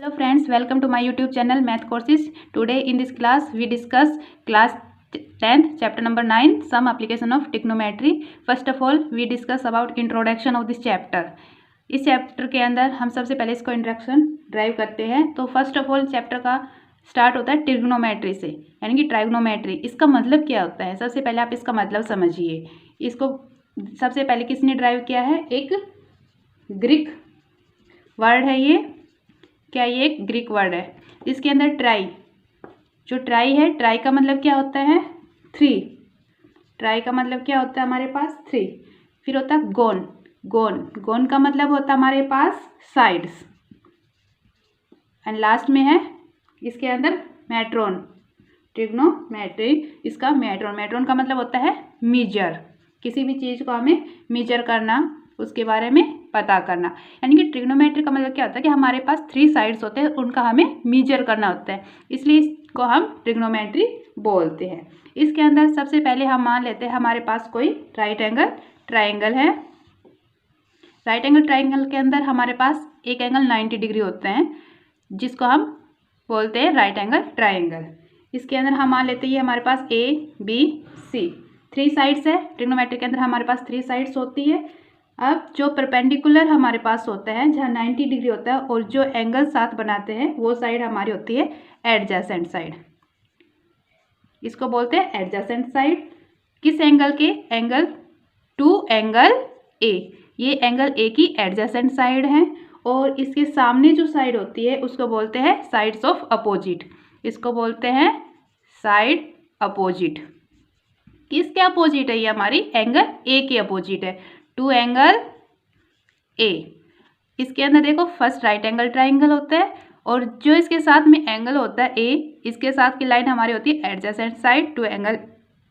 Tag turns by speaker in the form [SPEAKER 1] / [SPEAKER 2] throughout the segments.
[SPEAKER 1] Hello friends, welcome to my YouTube channel Math Courses. Today in this class we discuss class 10th chapter number 9 some application of trigonometry. First of all we discuss about introduction of this chapter. इस chapter के अंदर हम सबसे पहले इसको introduction drive करते हैं। तो फर्स्ट ऑफ ऑल चैप्टर का स्टार्ट होता है ट्रिग्नोमेट्री से, यानी कि ट्राइग्नोमेट्री। इसका मतलब क्या होता है? सबसे पहले आप इसका मतलब समझिए। इसको सबसे पहले किसने ड्राइव किया है? एक ग्रीक वर्ड है ये। क्या ये एक ग्रीक वर्ड है? इसके अंदर ट्राई, जो ट्राई है, ट्राई का मतलब क्या होता है? 3। ट्राई का मतलब क्या होता है हमारे पास? 3। फिर होता है गोन। गोन का मतलब होता है हमारे पास साइड्स। एंड लास्ट में है इसके अंदर मैट्रोन। ट्रिग्नोमेट्री इसका मैट्रोन का मतलब होता है मीजर। किसी भी चीज़ को हमें मीजर करना, उसके बारे में पता करना। यानी कि ट्रिग्नोमेट्री का मतलब क्या होता है कि हमारे पास 3 साइड्स होते हैं, उनका हमें मीजर करना होता है, इसलिए इसको हम ट्रिग्नोमेट्री बोलते हैं। इसके अंदर सबसे पहले हम मान लेते हैं हमारे पास कोई राइट एंगल ट्राइंगल है। राइट एंगल ट्राइंगल के अंदर हमारे पास एक एंगल 90 डिग्री होते हैं, जिसको हम बोलते हैं राइट एंगल ट्राइंगल। इसके अंदर हम मान लेते हैं ये हमारे पास A B C 3 साइड्स है। ट्रिग्नोमेट्री के अंदर हमारे पास 3 साइड्स होती है। अब जो परपेंडिकुलर हमारे पास होता है, जहाँ 90 डिग्री होता है, और जो एंगल साथ बनाते हैं, वो साइड हमारी होती है एडजेसेंट साइड। इसको बोलते हैं एडजेसेंट साइड। किस एंगल के? Angle to angle A। ये एंगल A की एडजेसेंट साइड है। और इसके सामने जो साइड होती है उसको बोलते हैं साइड्स ऑफ अपोजिट। इसको बोलते हैं साइड अपोजिट। किसके अपोजिट है? ये हमारी एंगल A के अपोजिट है, टू एंगल A। इसके अंदर देखो फर्स्ट राइट एंगल ट्राइंगल होता है, और जो इसके साथ में एंगल होता है A, इसके साथ की लाइन हमारी होती है adjacent side to angle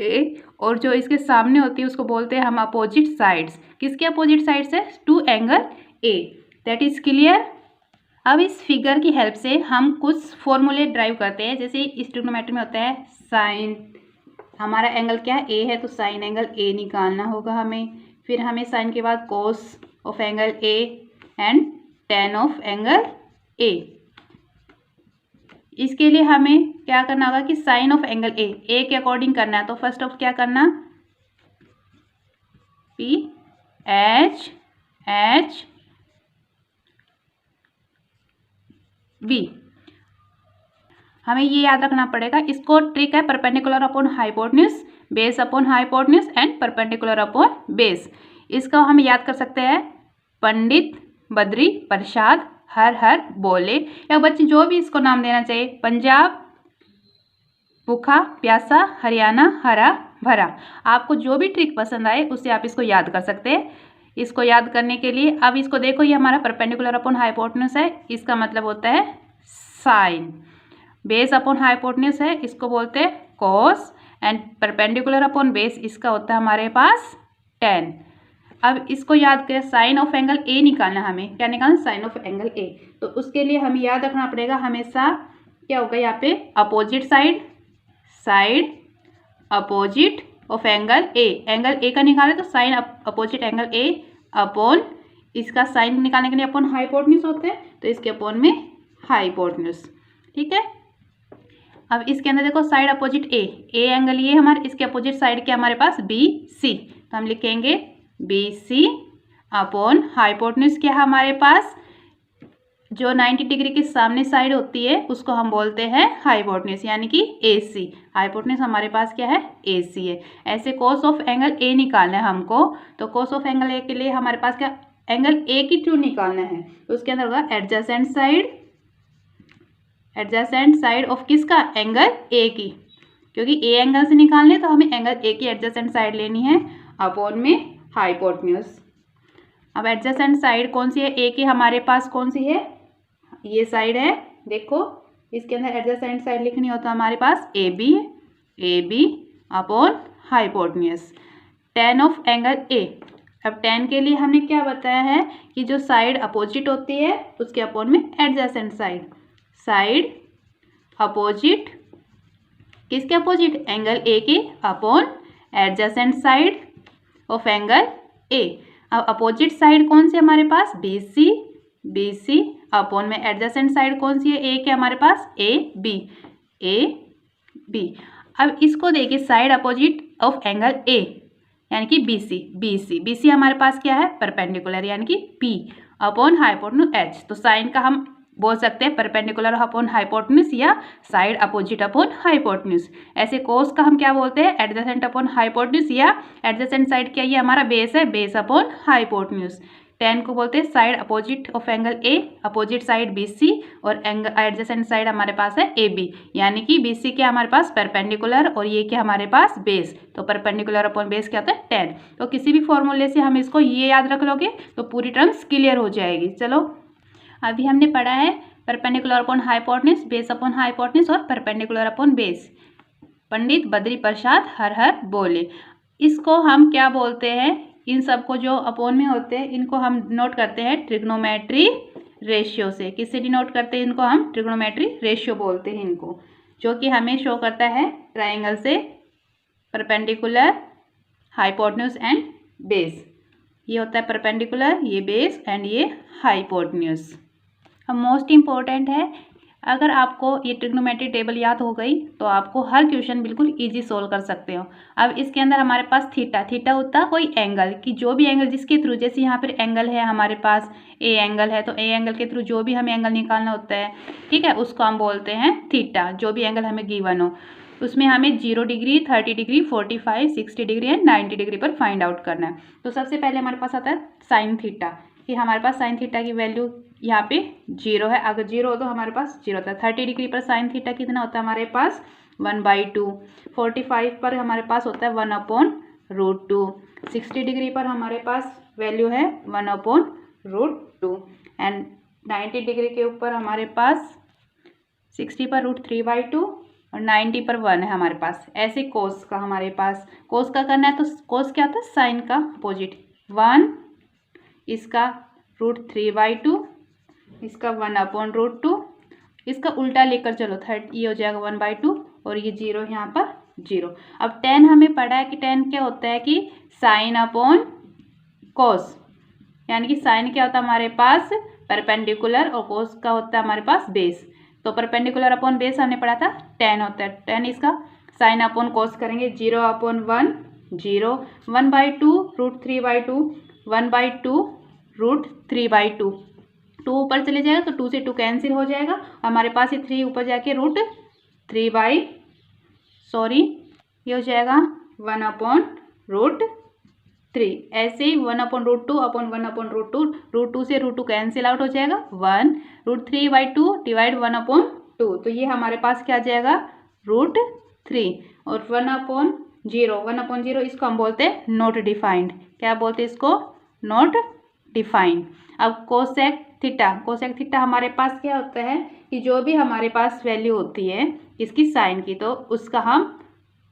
[SPEAKER 1] A। और जो इसके सामने होती है उसको बोलते हैं हम अपोजिट साइड्स। किसके अपोजिट साइड्स है? To angle A। That is clear. अब इस फिगर की हेल्प से हम कुछ फॉर्मूले ड्राइव करते हैं। जैसे इस ट्रिग्नोमेट्री में होता है साइन, हमारा एंगल क्या है? A है, तो साइन एंगल A निकालना होगा हमें। फिर हमें साइन के बाद cos of angle A and ten of angle A। इसके लिए हमें क्या करना होगा कि साइन ऑफ एंगल A के अकॉर्डिंग करना है। तो फर्स्ट ऑफ क्या करना? P H V। हमें ये याद रखना पड़ेगा। इसको ट्रिक है perpendicular upon hypotenuse, base upon hypotenuse and perpendicular upon base. इसको हम याद कर सकते हैं पंडित बद्री प्रसाद हर हर बोले, या बच्चे जो भी इसको नाम देना चाहिए। पंजाब भूखा प्यासा, हरियाणा हरा भरा। आपको जो भी ट्रिक पसंद आए उससे आप इसको याद कर सकते हैं। इसको याद करने के लिए अब इसको देखो, ये हमारा परपेंडिकुलर अपॉन हाइपोटेन्यूज है, इसका मतलब होता है साइन। बेस अपॉन हाइपोटेन्यूज है, इसको बोलते हैं कोस। एंड परपेंडिकुलर अपॉन बेस, इसका होता है हमारे पास टेन। अब इसको याद करें, साइन ऑफ एंगल A निकालना है हमें। क्या निकालना? Sine of angle A। तो उसके लिए हमें याद रखना पड़ेगा हमेशा क्या होगा यहाँ पे? Opposite side, side opposite of angle A। Angle A का निकाले तो sine opposite angle A upon, इसका साइन निकालने के लिए अपॉन हाइपोटेन्यूज होते हैं, तो इसके अपॉन में हाइपोटेन्यूज। ठीक है। अब इसके अंदर देखो साइड अपोजिट A एंगल ये हमारे, इसके अपोजिट साइड क्या हमारे पास? BC। तो हम लिखेंगे BC अपॉन हाइपोटेन्यूज क्या है हमारे पास? जो 90 डिग्री के सामने साइड होती है उसको हम बोलते हैं हाइपोटेन्यूज, यानी कि AC। हाइपोटेन्यूज हमारे पास क्या है? AC है। ऐसे कोस ऑफ एंगल A निकालना है हमको। तो कोस ऑफ एंगल A के लिए हमारे पास क्या? एंगल A की ट्रू निकालना है, तो उसके अंदर होगा adjacent side. Adjacent side of किसका? एंगल A की, क्योंकि A एंगल से निकालने तो हमें एंगल A की एडजेसेंट साइड लेनी है अपॉन में हाइपोटेन्यूज। अब एडजेसेंट साइड कौन सी है? A की हमारे पास कौन सी है? ये साइड है। देखो इसके अंदर एडजेसेंट साइड लिखनी हो तो हमारे पास AB upon hypotenuse, ten of angle A। अब टेन के लिए हमने क्या बताया है कि जो साइड अपोजिट होती है उसके अपॉन में एडजेसेंट साइड। साइड अपोजिट किसके अपोजिट? एंगल A के upon adjacent side of angle A। अब अपोजिट साइड कौन सी हमारे पास? BC अपॉन में एडजेसेंट साइड कौन सी है, ए के हमारे पास ए बी। अब इसको देखिए साइड अपोजिट ऑफ एंगल ए यानी कि बी सी हमारे पास क्या है, परपेंडिकुलर यानी कि पी अपॉन हाइपोटेन्यूज एच। तो साइन का हम बोल सकते हैं परपेंडिकुलर अपॉन हाइपोटेन्यूज या साइड अपोजिट अपॉन हाइपोटेन्यूज। ऐसे कोस का हम क्या बोलते हैं, एडजेसेंट अपॉन हाइपोटेन्यूज या एडजेसेंट साइड क्या, ये हमारा बेस है, बेस अपॉन हाइपोटेन्यूज। टेन को बोलते हैं side opposite of angle A, opposite side B C और एंगल एडजेसेंट साइड हमारे पास है ए बी, यानी कि बी सी क्या हमारे पास परपेंडिकुलर और ये क्या हमारे पास बेस। तो परपेंडिकुलर अपॉन बेस क्या होता है 10। तो किसी भी फॉर्मूले से हम इसको ये याद रख लोगे तो पूरी टर्म्स क्लियर हो जाएगी। चलो अभी हमने पढ़ा है perpendicular upon hypotenuse, base upon hypotenuse और perpendicular upon base. Pandit Badri Prasad हर हर बोले। इसको हम क्या बोलते हैं, इन सबको जो अपॉन में होते हैं इनको हम नोट करते हैं ट्रिग्नोमेट्री रेशियो से। किससे डिनोट करते हैं इनको, हम ट्रिग्नोमेट्री रेशियो बोलते हैं इनको, जो कि हमें शो करता है ट्राइंगल से परपेंडिकुलर, हाइपोटेन्यूज एंड बेस। ये होता है परपेंडिकुलर, ये बेस एंड ये हाइपोटेन्यूज। अब मोस्ट इम्पोर्टेंट है, अगर आपको ये ट्रिग्नोमेट्री टेबल याद हो गई तो आपको हर क्वेश्चन बिल्कुल इजी सोल्व कर सकते हो। अब इसके अंदर हमारे पास थीटा होता है कोई एंगल की, जो भी एंगल जिसके थ्रू, जैसे यहाँ पर एंगल है हमारे पास ए एंगल है, तो ए एंगल के थ्रू जो भी हमें एंगल निकालना होता है, ठीक है, उसको हम बोलते हैं थीटा। जो भी एंगल हमें गिवन हो उसमें हमें 0 degree, 30 degree, 45, 60 degree and 90 degree पर फाइंड आउट करना है। तो सबसे पहले हमारे पास आता है साइन थीटा, कि हमारे पास साइन थीटा की वैल्यू यहाँ पे 0 है। अगर 0 हो तो हमारे पास 0 होता है। 30 डिग्री पर साइन थीटा कितना होता है हमारे पास 1/2। 45 पर हमारे पास होता है 1/√2। 60 डिग्री पर हमारे पास वैल्यू है 1/√2 एंड 90 डिग्री के ऊपर हमारे पास 60 पर √3/2 और 90 पर 1 है हमारे पास। ऐसे कोस का हमारे पास, कोस का करना है तो कोस क्या होता है, साइन का अपोजिट 1, इसका √3/2, इसका 1/√2, इसका उल्टा लेकर चलो 30, ये हो जाएगा 1/2 और ये 0 यहाँ पर 0। अब tan हमें पढ़ा है कि tan क्या होता है कि साइन अपॉन कोस, यानी कि साइन क्या होता है हमारे पास परपेंडिकुलर और कोस का होता है हमारे पास बेस। तो परपेंडिकुलर अपॉन बेस हमने पढ़ा था tan होता है, tan इसका साइन अपॉन कोस करेंगे 0/1, 0, 1/2 √3/2, 1/2 √3/2। 2 ऊपर चले जाएगा तो 2 से 2 कैंसिल हो जाएगा, हमारे पास ये 3 ऊपर जाके ये हो जाएगा 1/√3। ऐसे ही 1/√2 अपॉन 1/√2, √2 से √2 कैंसिल आउट हो जाएगा 1, √3/2 डिवाइड 1/2, तो ये हमारे पास क्या आ जाएगा √3 और 1/0 इसको हम बोलते हैं नॉट डिफाइंड। क्या बोलते हैं इसको, नॉट डिफाइंड। अब कोसेक थीटा हमारे पास क्या होता है कि जो भी हमारे पास वैल्यू होती है इसकी साइन की, तो उसका हम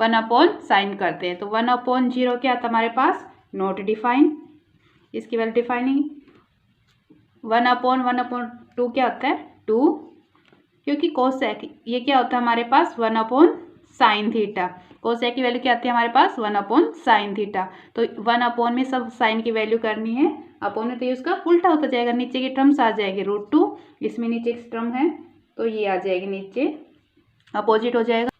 [SPEAKER 1] 1/sin करते हैं। तो 1/0 क्या आता है हमारे पास, नॉट डिफाइंड, इसकी वैल्यू डिफाइनिंग। 1/1/2 क्या होता है 2, क्योंकि कोसेक ये क्या होता है हमारे पास 1/sin थीटा। कोसेक की वैल्यू क्या आती है हमारे पास 1/sin थीटा। तो 1/, में सब साइन की वैल्यू करनी है, अपॉन में तो ये उसका उल्टा होता जाएगा, नीचे की टर्म्स आ जाएगी √2, इसमें नीचे एक टर्म है तो ये आ जाएगी नीचे, अपोजिट हो जाएगा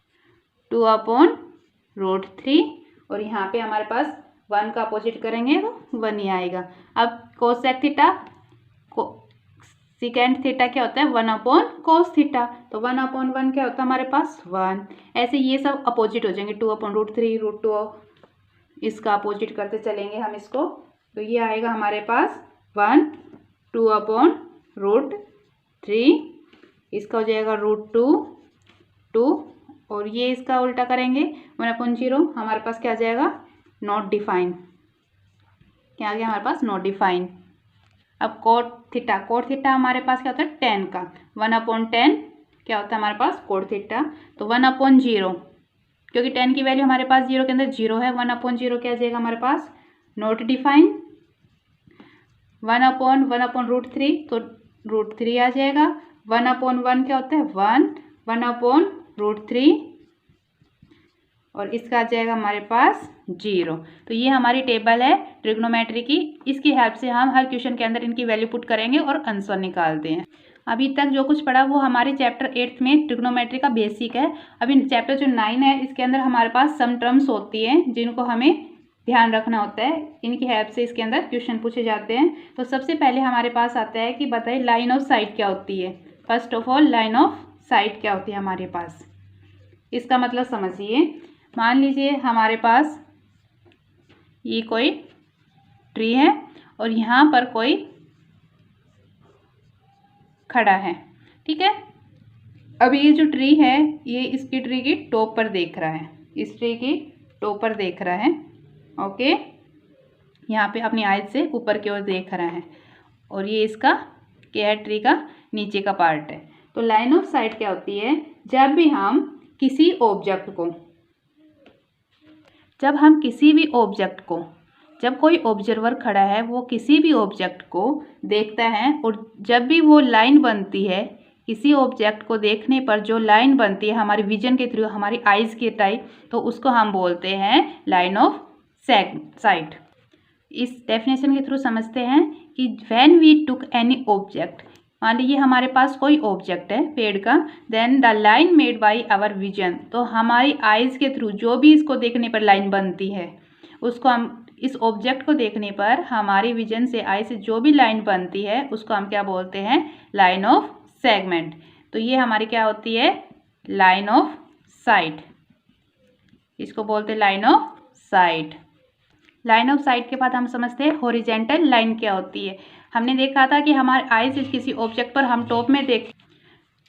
[SPEAKER 1] 2/√3 और यहाँ पे हमारे पास 1 का अपोजिट करेंगे तो 1 ही आएगा। अब कोसेक थीटा, सेकेंड थीटा क्या होता है 1/cos थीटा, तो 1/1 क्या होता है हमारे पास 1। ऐसे ये सब अपोजिट हो जाएंगे 2/√3, √2, इसका अपोजिट करते चलेंगे हम इसको, तो ये आएगा हमारे पास 1, 2/√3, इसका हो जाएगा √2 और ये इसका उल्टा करेंगे 1/0, हमारे पास क्या आ जाएगा नॉट डिफाइन। क्या आ गया हमारे पास नॉट डिफाइन। अब कोट थीटा हमारे पास क्या होता है tan का, 1/10 क्या होता है हमारे पास कोट थीटा, तो 1/0, क्योंकि tan की वैल्यू हमारे पास 0 के अंदर 0 है, 1/0 क्या आ जाएगा हमारे पास नॉट डिफाइन। 1/1/√3 तो √3 आ जाएगा। 1/1 क्या होता है 1, 1/√3 और इसका आ जाएगा हमारे पास 0। तो ये हमारी टेबल है ट्रिग्नोमेट्री की। इसकी हेल्प से हम हर क्वेश्चन के अंदर इनकी वैल्यू पुट करेंगे और आंसर निकालते हैं। अभी तक जो कुछ पढ़ा वो हमारे चैप्टर 8 में ट्रिग्नोमेट्री का बेसिक है। अभी चैप्टर जो 9 है इसके अंदर हमारे पास सम टर्म्स होती हैं जिनको हमें ध्यान रखना होता है। इनकी हेल्प से इसके अंदर क्वेश्चन पूछे जाते हैं। तो सबसे पहले हमारे पास आता है कि बताइए लाइन ऑफ साइट क्या होती है। First of all line of site क्या होती है हमारे पास, इसका मतलब समझिए। मान लीजिए हमारे पास ये कोई ट्री है और यहाँ पर कोई खड़ा है, ठीक है। अब ये जो ट्री है ये इसकी ट्री की टॉप पर देख रहा है, इस ट्री की टॉप पर देख रहा है, ओके। यहाँ पे अपनी आइज से ऊपर की ओर देख रहा है और ये इसका क्या है, ट्री का नीचे का पार्ट है। तो लाइन ऑफ साइट क्या होती है, जब भी हम किसी ऑब्जेक्ट को, जब कोई ऑब्जर्वर खड़ा है वो किसी भी ऑब्जेक्ट को देखता है और जब भी वो लाइन बनती है, किसी ऑब्जेक्ट को देखने पर जो लाइन बनती है हमारी विजन के थ्रू, हमारी आइज़ के टाइप, तो उसको हम बोलते हैं लाइन ऑफ साइट। इस डेफिनेशन के थ्रू समझते हैं कि when we took any object, मान लीजिए हमारे पास कोई ऑब्जेक्ट है पेड़ का, then the line made by our vision, तो हमारी आइज़ के थ्रू जो भी इसको देखने पर लाइन बनती है उसको हम, इस ऑब्जेक्ट को देखने पर हमारी विजन से, आई से जो भी लाइन बनती है उसको हम क्या बोलते हैं, लाइन ऑफ सेगमेंट। तो ये हमारी क्या होती है, लाइन ऑफ साइट, इसको बोलते हैं line of site. Line of site के बाद हम समझते हैं हॉरिजेंटल लाइन क्या होती है। हमने देखा था कि हमारे आई से किसी ऑब्जेक्ट पर हम टॉप में देख,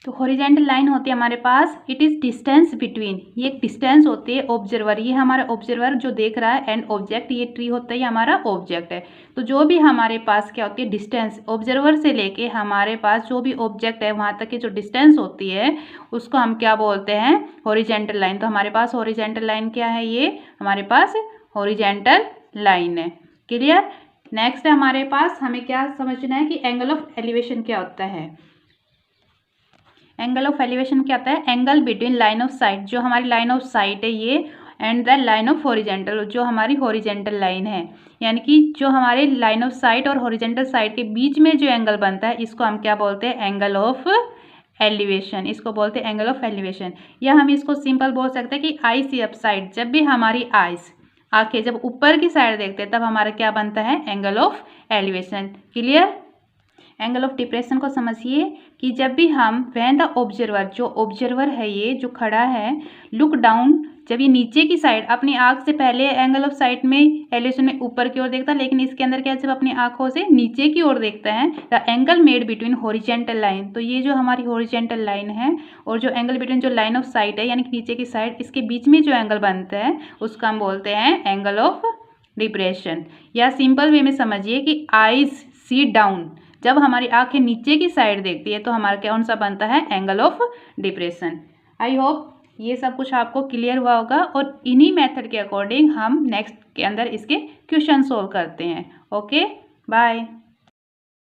[SPEAKER 1] तो हॉरिजेंटल लाइन होती है हमारे पास, इट इज़ डिस्टेंस बिटवीन, ये एक डिस्टेंस होती है ऑब्जर्वर, ये हमारा ऑब्जर्वर जो देख रहा है, एंड ऑब्जेक्ट, ये ट्री होता है, ये हमारा ऑब्जेक्ट है। तो जो भी हमारे पास क्या होती है, डिस्टेंस ऑब्जर्वर से लेके हमारे पास जो भी ऑब्जेक्ट है वहाँ तक की जो डिस्टेंस होती है उसको हम क्या बोलते हैं, हॉरिजेंटल लाइन। तो हमारे पास हॉरिजेंटल लाइन क्या है, ये हमारे पास हॉरिजेंटल लाइन है। क्लियर। नेक्स्ट हमारे पास हमें क्या समझना है कि एंगल ऑफ एलिवेशन क्या होता है। एंगल ऑफ एलिवेशन क्या होता है, angle between line of site, जो हमारी लाइन ऑफ साइट है ये, and the line of horizontal, जो हमारी हॉरिजेंटल लाइन है, यानी कि जो हमारे लाइन ऑफ साइट और हॉरिजेंटल साइट के बीच में जो एंगल बनता है इसको हम क्या बोलते हैं, एंगल ऑफ एलिवेशन, इसको बोलते हैं एंगल ऑफ एलिवेशन। या हम इसको सिंपल बोल सकते हैं कि आई सी अप साइड, जब भी हमारी आइज, आंखें जब ऊपर की साइड देखते हैं तब हमारा क्या बनता है, angle of elevation. Clear. Angle of depression को समझिए कि जब भी हम, व्हेन द ऑब्जर्वर, जो ऑब्जर्वर है ये जो खड़ा है, लुक डाउन, जब ये नीचे की साइड अपनी आंख से, पहले एंगल ऑफ साइट में एलिवेशन में ऊपर की ओर देखता है, लेकिन इसके अंदर क्या, जब अपनी आंखों से नीचे की ओर देखता है, the angle made between horizontal line, तो ये जो हमारी हॉरिजेंटल लाइन है और जो एंगल बिटवीन जो लाइन ऑफ साइट है यानी कि नीचे की साइड, इसके बीच में जो एंगल बनता है उसका हम बोलते हैं एंगल ऑफ डिप्रेशन। या सिंपल वे में समझिए कि आईज सी डाउन, जब हमारी आंखें नीचे की साइड देखती है तो हमारा कौन सा बनता है, angle of depression. I hope ये सब कुछ आपको क्लियर हुआ होगा और इन्हीं मेथड के अकॉर्डिंग हम नेक्स्ट के अंदर इसके क्वेश्चन सोल्व करते हैं। Okay, bye.